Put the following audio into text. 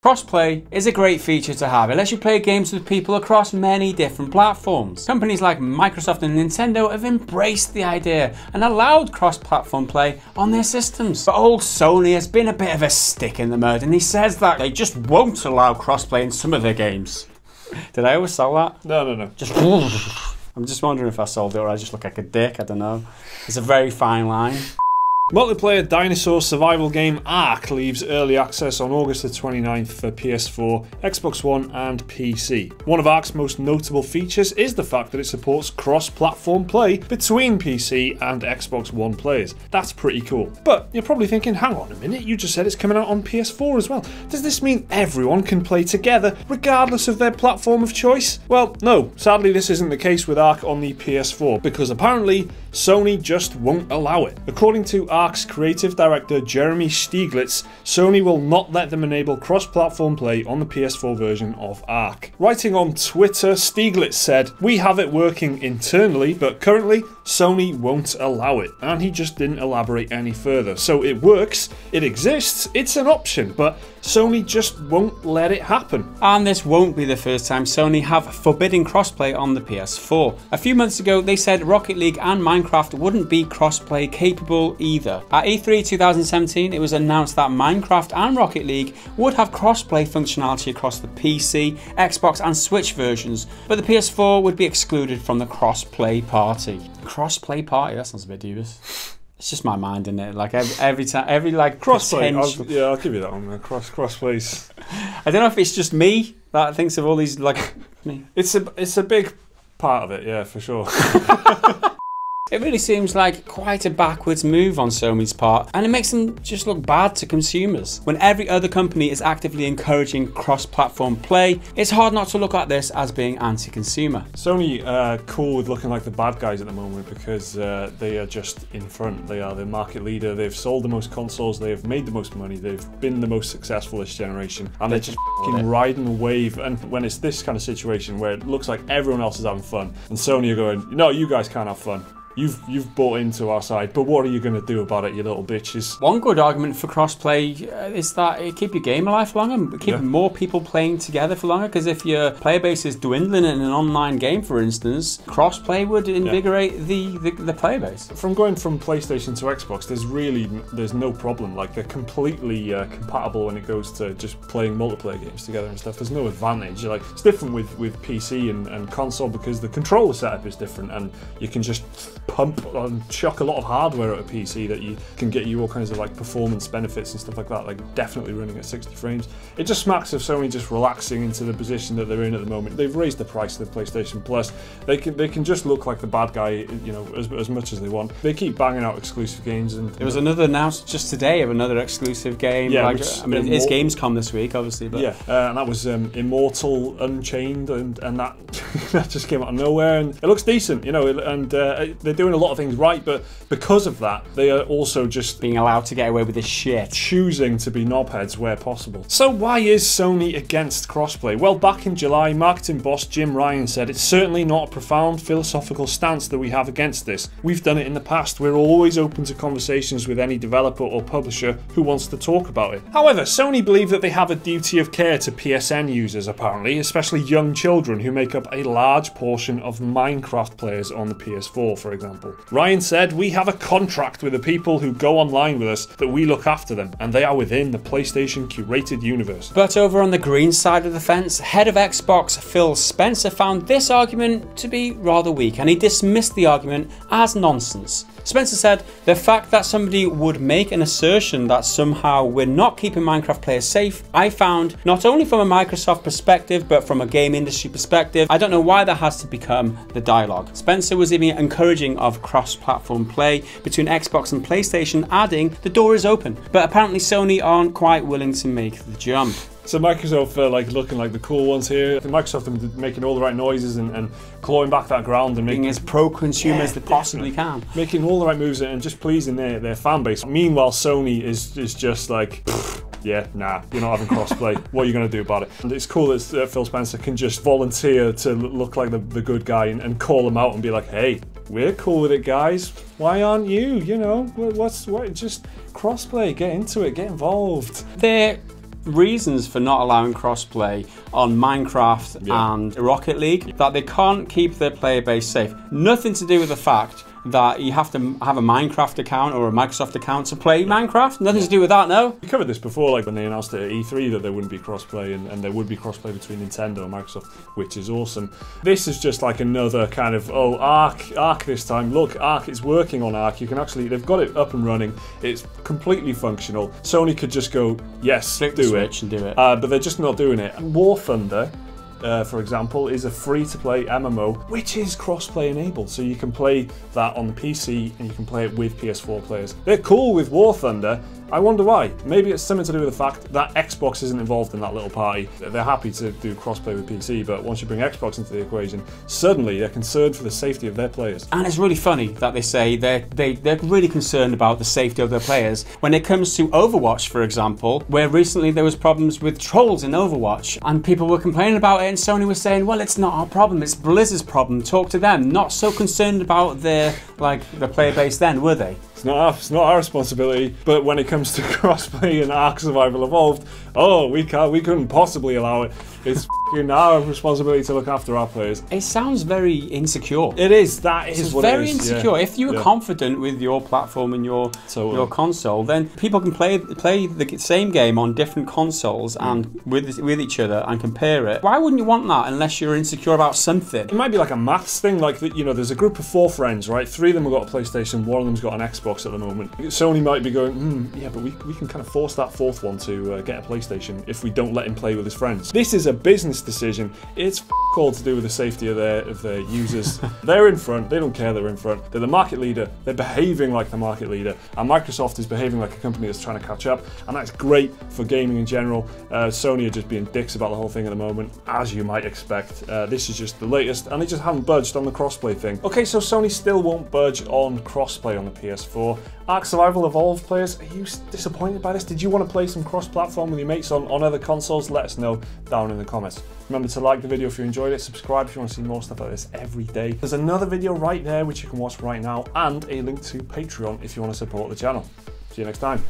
Crossplay is a great feature to have. It lets you play games with people across many different platforms. Companies like Microsoft and Nintendo have embraced the idea and allowed cross-platform play on their systems. But old Sony has been a bit of a stick in the mud, and he says that they just won't allow crossplay in some of their games. Did I always sell that? No. I'm just wondering if I sold it or I just look like a dick, I don't know. It's a very fine line. Multiplayer dinosaur survival game Ark leaves early access on August the 29th for PS4, Xbox One and PC. One of Ark's most notable features is the fact that it supports cross-platform play between PC and Xbox One players. That's pretty cool. But you're probably thinking, hang on a minute, you just said it's coming out on PS4 as well. Does this mean everyone can play together regardless of their platform of choice? Well, no, sadly this isn't the case with Ark on the PS4 because apparently Sony just won't allow it. According to Ark's creative director Jeremy Stieglitz, Sony will not let them enable cross-platform play on the PS4 version of Ark. Writing on Twitter, Stieglitz said, "We have it working internally, but currently Sony won't allow it." And he just didn't elaborate any further. So it works, it exists, it's an option, but Sony just won't let it happen. And this won't be the first time Sony have forbidden crossplay on the PS4. A few months ago they said Rocket League and Minecraft wouldn't be crossplay capable either. At E3 2017 it was announced that Minecraft and Rocket League would have crossplay functionality across the PC, Xbox and Switch versions, but the PS4 would be excluded from the crossplay party. Crossplay party? That sounds a bit dubious. It's just my mind, isn't it? Like every like crossplay. I'll give you that one. Crossplays. I don't know if it's just me that thinks of all these like. It's a big part of it, yeah, for sure. It really seems like quite a backwards move on Sony's part, and it makes them just look bad to consumers. When every other company is actively encouraging cross-platform play, it's hard not to look at this as being anti-consumer. Sony cool with looking like the bad guys at the moment because they are just in front. They are the market leader. They've sold the most consoles. They have made the most money. They've been the most successful this generation, and they're just fucking riding the wave. And when it's this kind of situation where it looks like everyone else is having fun, and Sony are going, "No, you guys can't have fun. You've bought into our side, but what are you going to do about it, you little bitches?" One good argument for crossplay is that it keep your game alive for longer, keep more people playing together for longer, because if your player base is dwindling in an online game, for instance, crossplay would invigorate the player base. From going from PlayStation to Xbox, there's no problem. Like, they're completely compatible when it goes to just playing multiplayer games together and stuff. There's no advantage. Like, it's different with PC and console because the controller setup is different, and you can just pump and chuck a lot of hardware at a PC that you can get you all kinds of like performance benefits and stuff like that, like definitely running at 60 frames. It just smacks of Sony just relaxing into the position that they're in at the moment. They've raised the price of the PlayStation Plus. They can just look like the bad guy, you know, as much as they want. They keep banging out exclusive games, and there was another announced just today of another exclusive game. Yeah, like, I mean, it's Gamescom this week, obviously, but and that was Immortal Unchained, and that that just came out of nowhere, and it looks decent, you know, and they're doing a lot of things right, but because of that, they are also just being allowed to get away with this shit, choosing to be knobheads where possible. So why is Sony against crossplay? Well, back in July, marketing boss Jim Ryan said, "It's certainly not a profound philosophical stance that we have against this. We've done it in the past. We're always open to conversations with any developer or publisher who wants to talk about it." However, Sony believe that they have a duty of care to PSN users, apparently, especially young children who make up a large portion of Minecraft players on the PS4, for example. Ryan said, "We have a contract with the people who go online with us that we look after them, and they are within the PlayStation curated universe." But over on the green side of the fence, head of Xbox Phil Spencer found this argument to be rather weak, and he dismissed the argument as nonsense. Spencer said, "The fact that somebody would make an assertion that somehow we're not keeping Minecraft players safe, I found, not only from a Microsoft perspective, but from a game industry perspective, I don't know why that has to become the dialogue." Spencer was even encouraging of cross-platform play between Xbox and PlayStation, adding, "The door is open," but apparently Sony aren't quite willing to make the jump. So Microsoft like looking like the cool ones here. I think Microsoft are making all the right noises and clawing back that ground and making as pro-consumer as they possibly can. Making all the right moves and just pleasing their fan base. Meanwhile, Sony is just like, yeah, nah, you're not having crossplay. What are you going to do about it? And it's cool that Phil Spencer can just volunteer to look like the good guy and call them out and be like, "Hey, we're cool with it, guys. Why aren't you? You know, what? Just crossplay. Get into it. Get involved." They're reasons for not allowing crossplay on Minecraft and Rocket League, that they can't keep their player base safe. Nothing to do with the fact that you have to have a Minecraft account or a Microsoft account to play Minecraft. Nothing to do with that, no? We covered this before, like when they announced at E3 that there wouldn't be crossplay, and there would be crossplay between Nintendo and Microsoft, which is awesome. This is just like another kind of, oh, Ark this time. Look, Ark is working on Ark. You can actually, they've got it up and running. It's completely functional. Sony could just go, yes, Flick the switch and do it. But they're just not doing it. War Thunder, for example, is a free-to-play MMO, which is cross-play enabled, so you can play that on the PC and you can play it with PS4 players. They're cool with War Thunder. I wonder why. Maybe it's something to do with the fact that Xbox isn't involved in that little party. They're happy to do crossplay with PC, but once you bring Xbox into the equation, suddenly they're concerned for the safety of their players. And it's really funny that they say they're really concerned about the safety of their players. When it comes to Overwatch, for example, where recently there was problems with trolls in Overwatch, and people were complaining about it, and Sony was saying, well, it's not our problem, it's Blizzard's problem, talk to them. Not so concerned about the player base then, were they? It's not our responsibility, but when it comes to crossplay and Ark Survival Evolved, oh, we couldn't possibly allow it. It's our responsibility to look after our players. It sounds very insecure. It is. That is what it is. Very insecure. Yeah. If you were confident with your platform and your console, then people can play the same game on different consoles and with each other and compare it. Why wouldn't you want that unless you're insecure about something? It might be like a maths thing. Like, you know, there's a group of 4 friends, right? 3 of them have got a PlayStation, 1 of them's got an Xbox at the moment. Sony might be going, yeah, but we can kind of force that 4th one to get a PlayStation if we don't let him play with his friends. This is a business decision. It's all to do with the safety of their users. They're in front. They don't care they're in front. They're the market leader. They're behaving like the market leader. And Microsoft is behaving like a company that's trying to catch up. And that's great for gaming in general. Sony are just being dicks about the whole thing at the moment, as you might expect. This is just the latest, and they just haven't budged on the crossplay thing. Okay, so Sony still won't budge on crossplay on the PS4. Ark Survival Evolved players, are you disappointed by this? Did you want to play some cross-platform with your mates on other consoles? Let us know down in the comments. Remember to like the video if you enjoyed it, subscribe if you want to see more stuff like this every day. There's another video right there which you can watch right now, and a link to Patreon if you want to support the channel. See you next time.